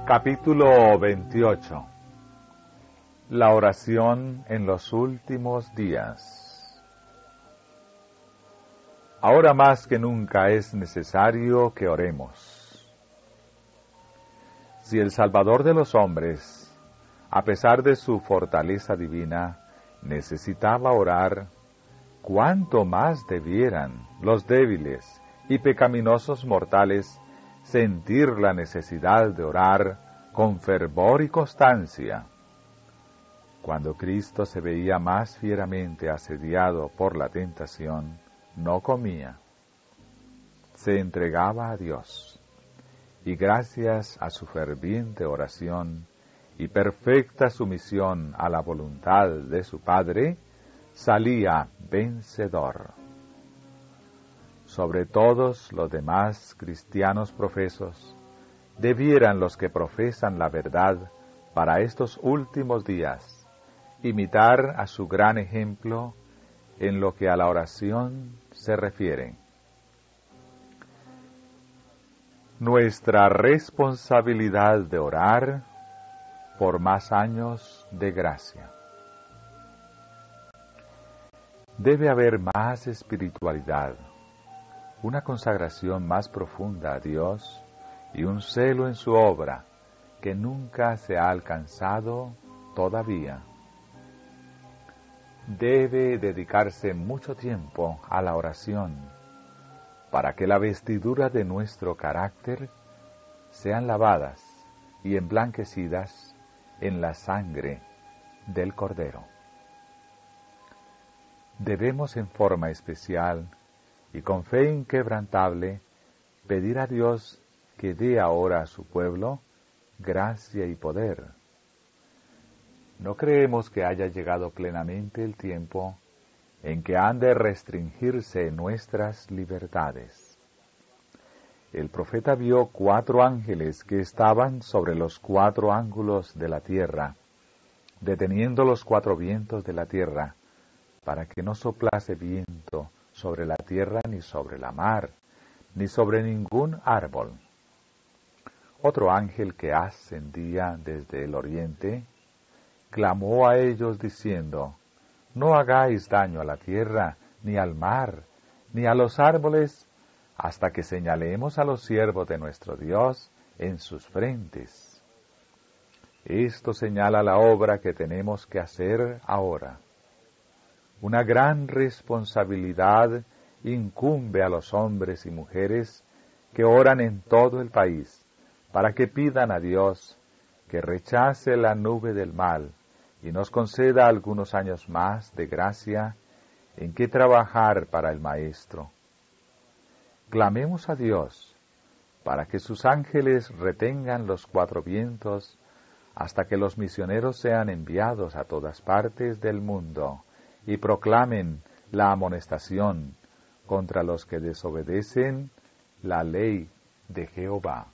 Capítulo 28. La oración en los últimos días. Ahora más que nunca es necesario que oremos. Si el Salvador de los hombres, a pesar de su fortaleza divina, necesitaba orar, ¿cuánto más debieran los débiles y pecaminosos mortales sentir la necesidad de orar con fervor y constancia? Cuando Cristo se veía más fieramente asediado por la tentación, no comía, se entregaba a Dios, y gracias a su ferviente oración y perfecta sumisión a la voluntad de su Padre, salía vencedor. Sobre todos los demás cristianos profesos, debieran los que profesan la verdad para estos últimos días imitar a su gran ejemplo en lo que a la oración se refiere. Nuestra responsabilidad de orar por más años de gracia. Debe haber más espiritualidad, una consagración más profunda a Dios y un celo en su obra que nunca se ha alcanzado todavía. Debe dedicarse mucho tiempo a la oración para que la vestidura de nuestro carácter sean lavadas y emblanquecidas en la sangre del Cordero. Debemos en forma especial y con fe inquebrantable pedir a Dios que dé ahora a su pueblo gracia y poder. No creemos que haya llegado plenamente el tiempo en que han de restringirse nuestras libertades. El profeta vio 4 ángeles que estaban sobre los 4 ángulos de la tierra, deteniendo los 4 vientos de la tierra, para que no soplase viento sobre la tierra, ni sobre la mar, ni sobre ningún árbol. Otro ángel que ascendía desde el oriente, clamó a ellos diciendo: no hagáis daño a la tierra, ni al mar, ni a los árboles, hasta que señalemos a los siervos de nuestro Dios en sus frentes. Esto señala la obra que tenemos que hacer ahora. Una gran responsabilidad incumbe a los hombres y mujeres que oran en todo el país, para que pidan a Dios que rechace la nube del mal y nos conceda algunos años más de gracia en que trabajar para el Maestro. Clamemos a Dios para que sus ángeles retengan los 4 vientos hasta que los misioneros sean enviados a todas partes del mundo y proclamen la amonestación contra los que desobedecen la ley de Jehová.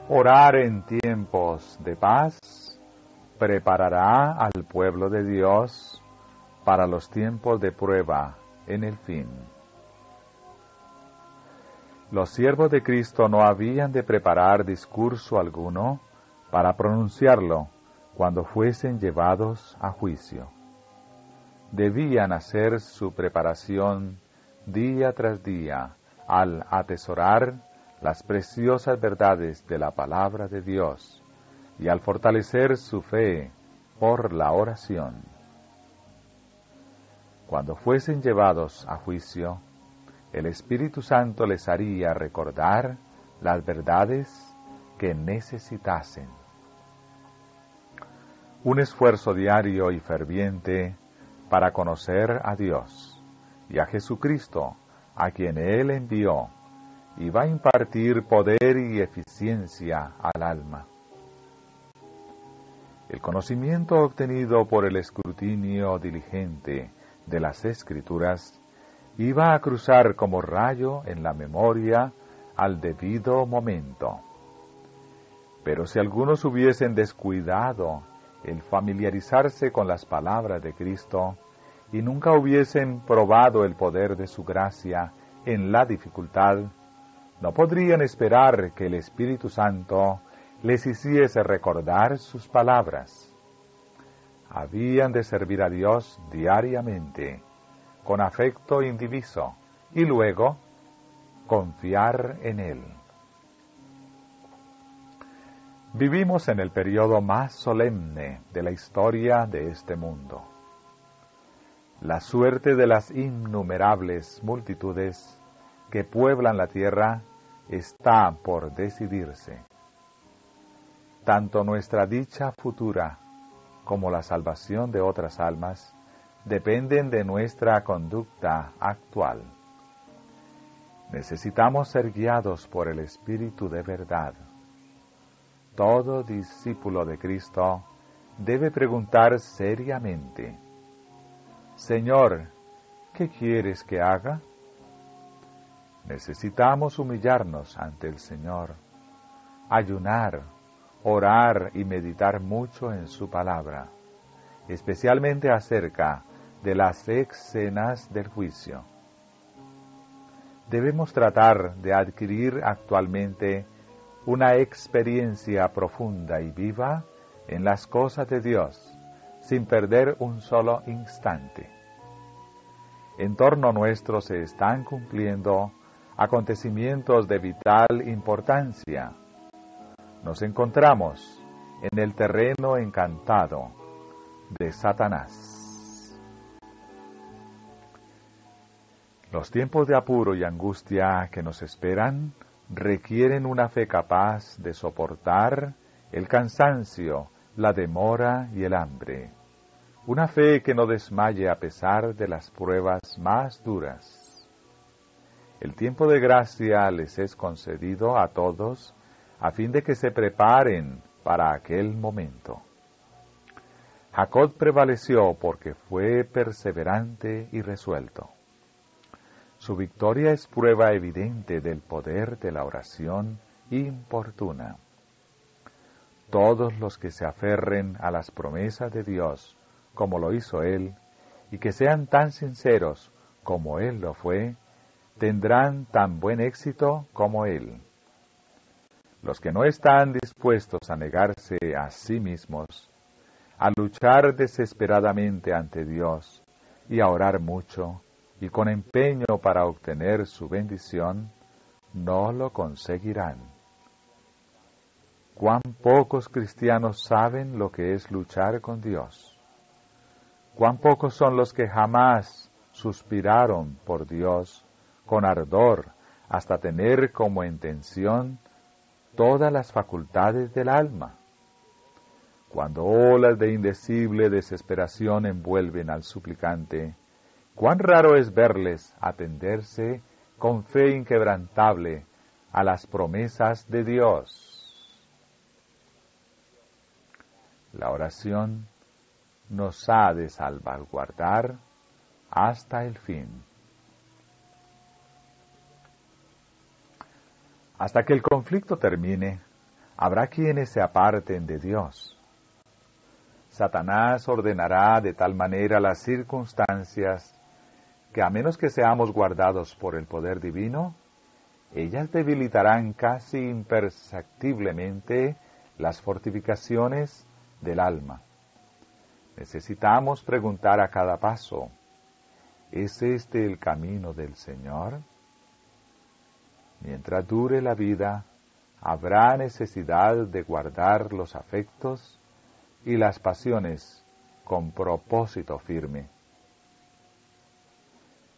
Orar en tiempos de paz preparará al pueblo de Dios para los tiempos de prueba en el fin. Los siervos de Cristo no habían de preparar discurso alguno para pronunciarlo cuando fuesen llevados a juicio. Debían hacer su preparación día tras día al atesorar las preciosas verdades de la palabra de Dios y al fortalecer su fe por la oración. Cuando fuesen llevados a juicio, el Espíritu Santo les haría recordar las verdades que necesitasen. Un esfuerzo diario y ferviente para conocer a Dios y a Jesucristo, a quien Él envió, y va a impartir poder y eficiencia al alma. El conocimiento obtenido por el escrutinio diligente de las Escrituras iba a cruzar como rayo en la memoria al debido momento. Pero si algunos hubiesen descuidado el familiarizarse con las palabras de Cristo y nunca hubiesen probado el poder de su gracia en la dificultad, no podrían esperar que el Espíritu Santo les hiciese recordar sus palabras. Habían de servir a Dios diariamente, con afecto indiviso, y luego confiar en Él. Vivimos en el periodo más solemne de la historia de este mundo. La suerte de las innumerables multitudes que pueblan la tierra está por decidirse. Tanto nuestra dicha futura como la salvación de otras almas dependen de nuestra conducta actual. Necesitamos ser guiados por el Espíritu de verdad. Todo discípulo de Cristo debe preguntar seriamente: Señor, ¿qué quieres que haga? Necesitamos humillarnos ante el Señor, ayunar, orar y meditar mucho en su palabra, especialmente acerca de las escenas del juicio. Debemos tratar de adquirir actualmente una experiencia profunda y viva en las cosas de Dios, sin perder un solo instante. En torno nuestro se están cumpliendo acontecimientos de vital importancia. Nos encontramos en el terreno encantado de Satanás. Los tiempos de apuro y angustia que nos esperan requieren una fe capaz de soportar el cansancio, la demora y el hambre. Una fe que no desmaye a pesar de las pruebas más duras. El tiempo de gracia les es concedido a todos a fin de que se preparen para aquel momento. Jacob prevaleció porque fue perseverante y resuelto. Su victoria es prueba evidente del poder de la oración importuna. Todos los que se aferren a las promesas de Dios, como lo hizo Él, y que sean tan sinceros como Él lo fue, tendrán tan buen éxito como Él. Los que no están dispuestos a negarse a sí mismos, a luchar desesperadamente ante Dios y a orar mucho y con empeño para obtener su bendición, no lo conseguirán. Cuán pocos cristianos saben lo que es luchar con Dios. Cuán pocos son los que jamás suspiraron por Dios con ardor hasta tener como intención todas las facultades del alma. Cuando olas de indecible desesperación envuelven al suplicante, cuán raro es verles atenderse con fe inquebrantable a las promesas de Dios. La oración nos ha de salvaguardar hasta el fin. Hasta que el conflicto termine, habrá quienes se aparten de Dios. Satanás ordenará de tal manera las circunstancias que, a menos que seamos guardados por el poder divino, ellas debilitarán casi imperceptiblemente las fortificaciones del alma. Necesitamos preguntar a cada paso: ¿es este el camino del Señor? Mientras dure la vida, habrá necesidad de guardar los afectos y las pasiones con propósito firme.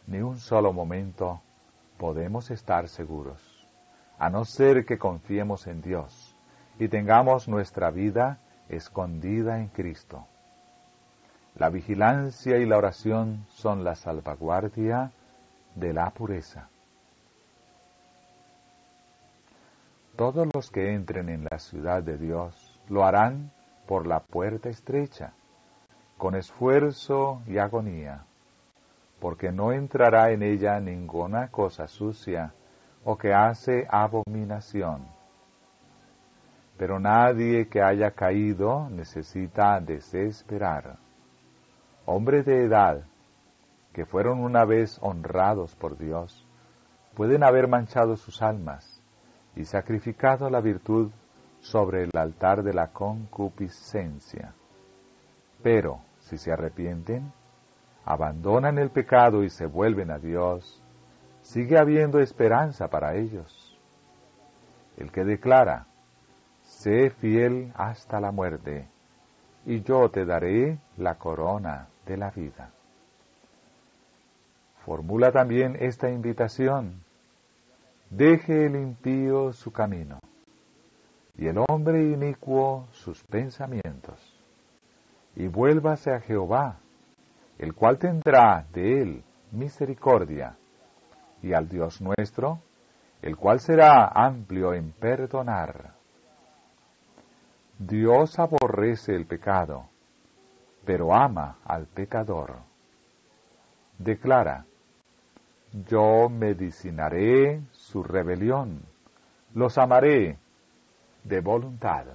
ni un solo momento podemos estar seguros, a no ser que confiemos en Dios y tengamos nuestra vida escondida en Cristo. La vigilancia y la oración son la salvaguardia de la pureza. Todos los que entren en la ciudad de Dios lo harán por la puerta estrecha, con esfuerzo y agonía, porque no entrará en ella ninguna cosa sucia o que hace abominación. Pero nadie que haya caído necesita desesperar. Hombres de edad, que fueron una vez honrados por Dios, pueden haber manchado sus almas y sacrificado la virtud sobre el altar de la concupiscencia. Pero, si se arrepienten, abandonan el pecado y se vuelven a Dios, sigue habiendo esperanza para ellos. El que declara, sé fiel hasta la muerte, y yo te daré la corona de la vida. Formula también esta invitación: deje el impío su camino, y el hombre inicuo sus pensamientos, y vuélvase a Jehová, el cual tendrá de él misericordia, y al Dios nuestro, el cual será amplio en perdonar. Dios aborrece el pecado, pero ama al pecador. Declara, yo medicinaré su rebelión, los amaré de voluntad.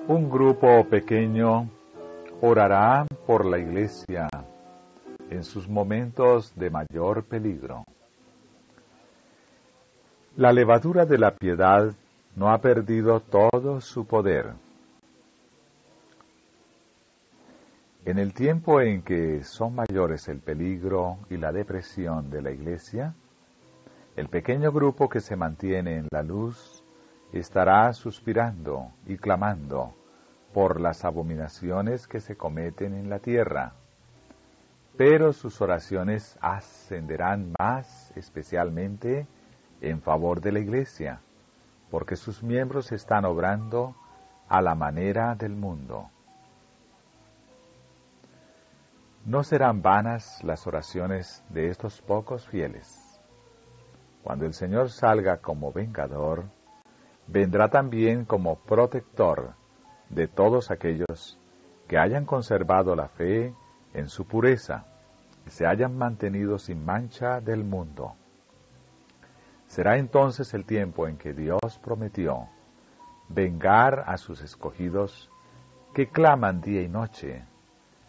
Un grupo pequeño orará por la Iglesia en sus momentos de mayor peligro. La levadura de la piedad no ha perdido todo su poder. En el tiempo en que son mayores el peligro y la depresión de la Iglesia, el pequeño grupo que se mantiene en la luz estará suspirando y clamando por las abominaciones que se cometen en la tierra, pero sus oraciones ascenderán más especialmente en favor de la Iglesia, porque sus miembros están obrando a la manera del mundo. No serán vanas las oraciones de estos pocos fieles. Cuando el Señor salga como vengador, vendrá también como protector de todos aquellos que hayan conservado la fe en su pureza y se hayan mantenido sin mancha del mundo. Será entonces el tiempo en que Dios prometió vengar a sus escogidos que claman día y noche,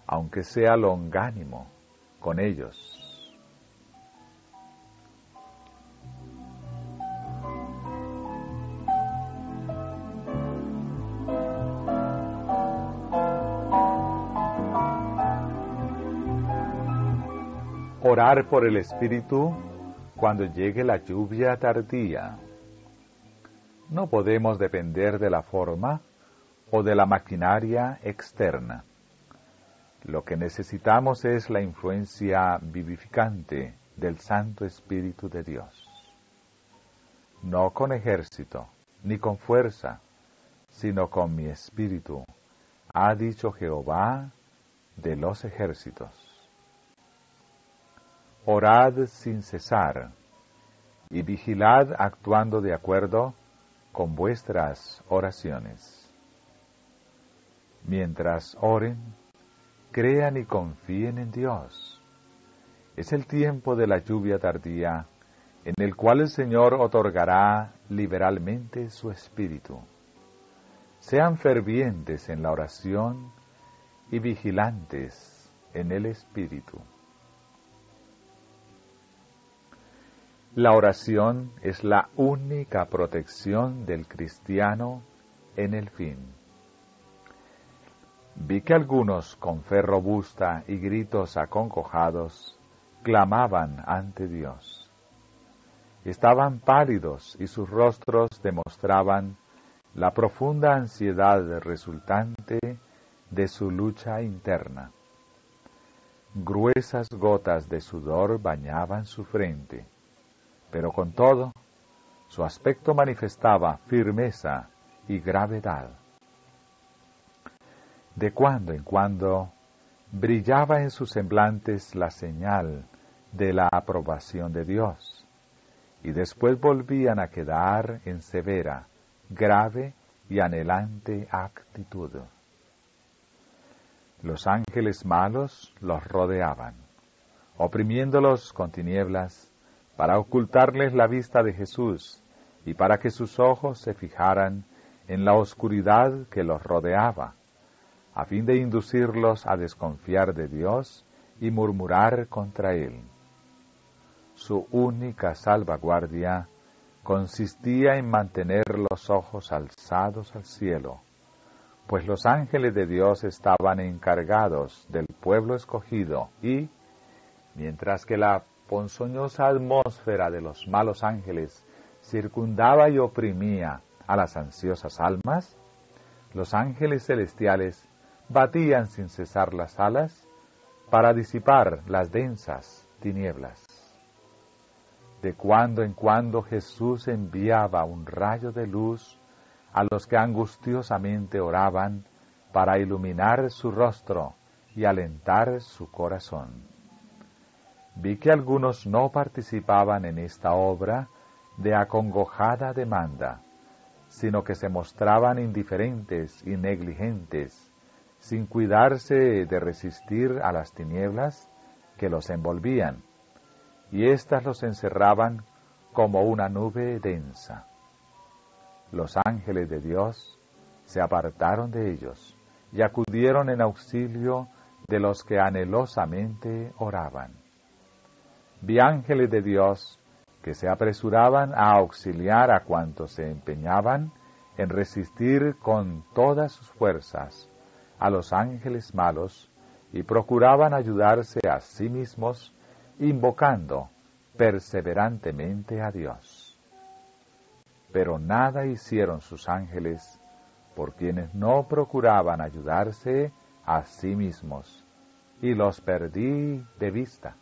aunque sea longánimo con ellos. Orar por el Espíritu cuando llegue la lluvia tardía. No podemos depender de la forma o de la maquinaria externa. Lo que necesitamos es la influencia vivificante del Santo Espíritu de Dios. No con ejército, ni con fuerza, sino con mi espíritu, ha dicho Jehová de los ejércitos. Orad sin cesar, y vigilad actuando de acuerdo con vuestras oraciones. Mientras oren, crean y confíen en Dios. Es el tiempo de la lluvia tardía, en el cual el Señor otorgará liberalmente su Espíritu. Sean fervientes en la oración y vigilantes en el Espíritu. La oración es la única protección del cristiano en el fin. Vi que algunos, con fe robusta y gritos acongojados, clamaban ante Dios. Estaban pálidos y sus rostros demostraban la profunda ansiedad resultante de su lucha interna. Gruesas gotas de sudor bañaban su frente, pero con todo, su aspecto manifestaba firmeza y gravedad. De cuando en cuando brillaba en sus semblantes la señal de la aprobación de Dios, y después volvían a quedar en severa, grave y anhelante actitud. Los ángeles malos los rodeaban, oprimiéndolos con tinieblas, para ocultarles la vista de Jesús y para que sus ojos se fijaran en la oscuridad que los rodeaba, a fin de inducirlos a desconfiar de Dios y murmurar contra Él. Su única salvaguardia consistía en mantener los ojos alzados al cielo, pues los ángeles de Dios estaban encargados del pueblo escogido y, mientras que la ponzoñosa atmósfera de los malos ángeles circundaba y oprimía a las ansiosas almas, los ángeles celestiales batían sin cesar las alas para disipar las densas tinieblas. De cuando en cuando Jesús enviaba un rayo de luz a los que angustiosamente oraban para iluminar su rostro y alentar su corazón. Vi que algunos no participaban en esta obra de acongojada demanda, sino que se mostraban indiferentes y negligentes, sin cuidarse de resistir a las tinieblas que los envolvían, y éstas los encerraban como una nube densa. Los ángeles de Dios se apartaron de ellos y acudieron en auxilio de los que anhelosamente oraban. Vi ángeles de Dios que se apresuraban a auxiliar a cuantos se empeñaban en resistir con todas sus fuerzas a los ángeles malos y procuraban ayudarse a sí mismos invocando perseverantemente a Dios. Pero nada hicieron sus ángeles por quienes no procuraban ayudarse a sí mismos, y los perdí de vista.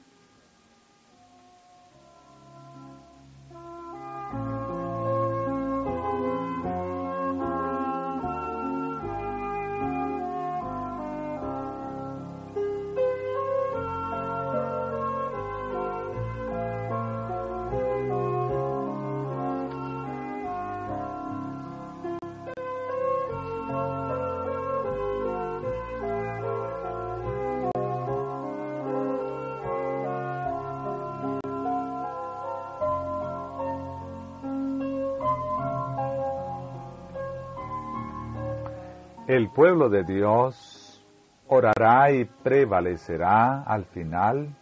El pueblo de Dios orará y prevalecerá al final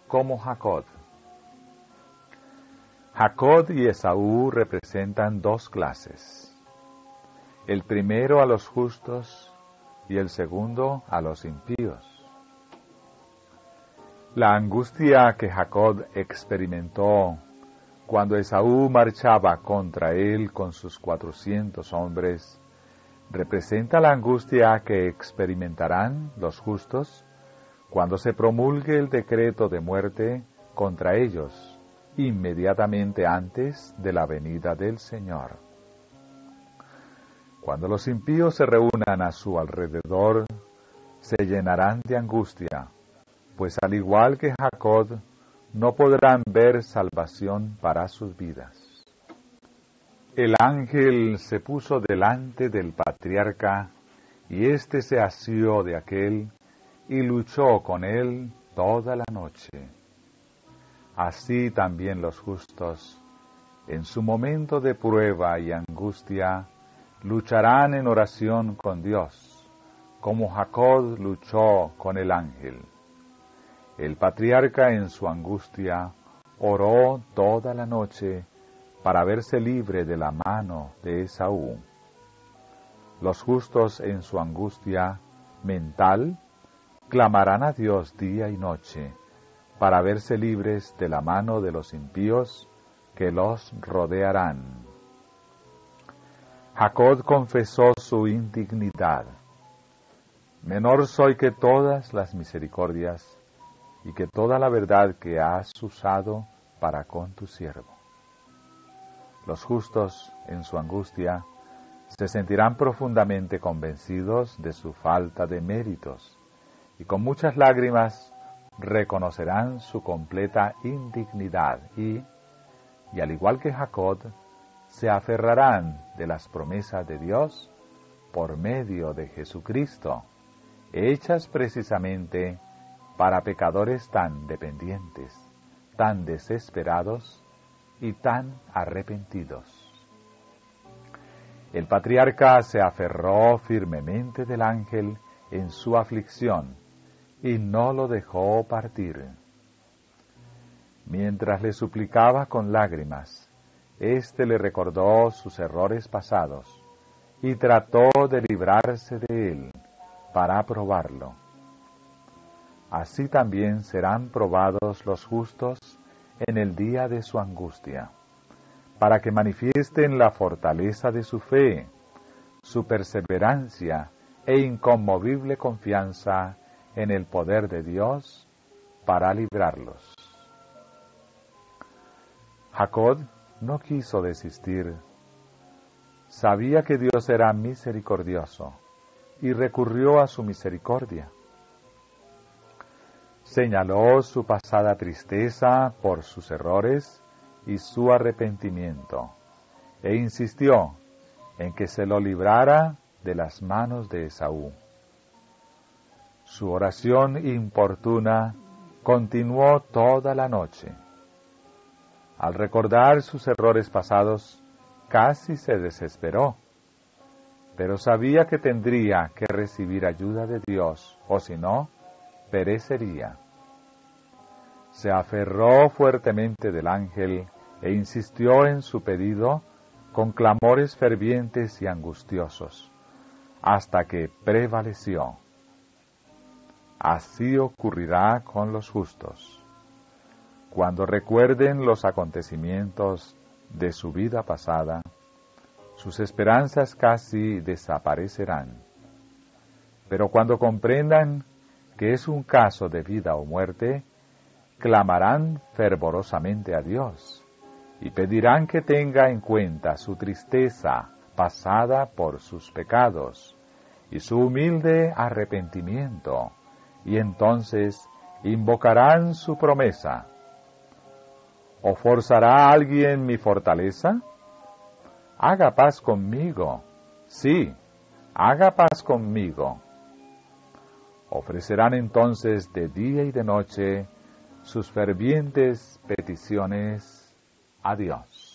como Jacob. Jacob y Esaú representan dos clases. El primero a los justos y el segundo a los impíos. La angustia que Jacob experimentó cuando Esaú marchaba contra él con sus 400 hombres representa la angustia que experimentarán los justos cuando se promulgue el decreto de muerte contra ellos, inmediatamente antes de la venida del Señor. Cuando los impíos se reúnan a su alrededor, se llenarán de angustia, pues al igual que Jacob, no podrán ver salvación para sus vidas. El ángel se puso delante del patriarca, y éste se asió de aquél, y luchó con él toda la noche. Así también los justos, en su momento de prueba y angustia, lucharán en oración con Dios, como Jacob luchó con el ángel. El patriarca en su angustia oró toda la noche para verse libre de la mano de Esaú. Los justos en su angustia mental clamarán a Dios día y noche para verse libres de la mano de los impíos que los rodearán. Jacob confesó su indignidad. Menor soy que todas las misericordias y que toda la verdad que has usado para con tu siervo. Los justos, en su angustia, se sentirán profundamente convencidos de su falta de méritos y con muchas lágrimas reconocerán su completa indignidad y al igual que Jacob, se aferrarán de las promesas de Dios por medio de Jesucristo, hechas precisamente para pecadores tan dependientes, tan desesperados y tan arrepentidos. El patriarca se aferró firmemente del ángel en su aflicción y no lo dejó partir. Mientras le suplicaba con lágrimas, éste le recordó sus errores pasados y trató de librarse de él para probarlo. Así también serán probados los justos en el día de su angustia, para que manifiesten la fortaleza de su fe, su perseverancia e inconmovible confianza en el poder de Dios para librarlos. Jacob no quiso desistir. Sabía que Dios era misericordioso y recurrió a su misericordia. Señaló su pasada tristeza por sus errores y su arrepentimiento, e insistió en que se lo librara de las manos de Esaú. Su oración importuna continuó toda la noche. Al recordar sus errores pasados, casi se desesperó, pero sabía que tendría que recibir ayuda de Dios, o si no, perecería. Se aferró fuertemente del ángel e insistió en su pedido con clamores fervientes y angustiosos, hasta que prevaleció. Así ocurrirá con los justos. Cuando recuerden los acontecimientos de su vida pasada, sus esperanzas casi desaparecerán. Pero cuando comprendan que es un caso de vida o muerte, clamarán fervorosamente a Dios y pedirán que tenga en cuenta su tristeza pasada por sus pecados y su humilde arrepentimiento, y entonces invocarán su promesa. ¿O forzará a alguien mi fortaleza? Haga paz conmigo. Sí, haga paz conmigo. Ofrecerán entonces de día y de noche sus fervientes peticiones a Dios.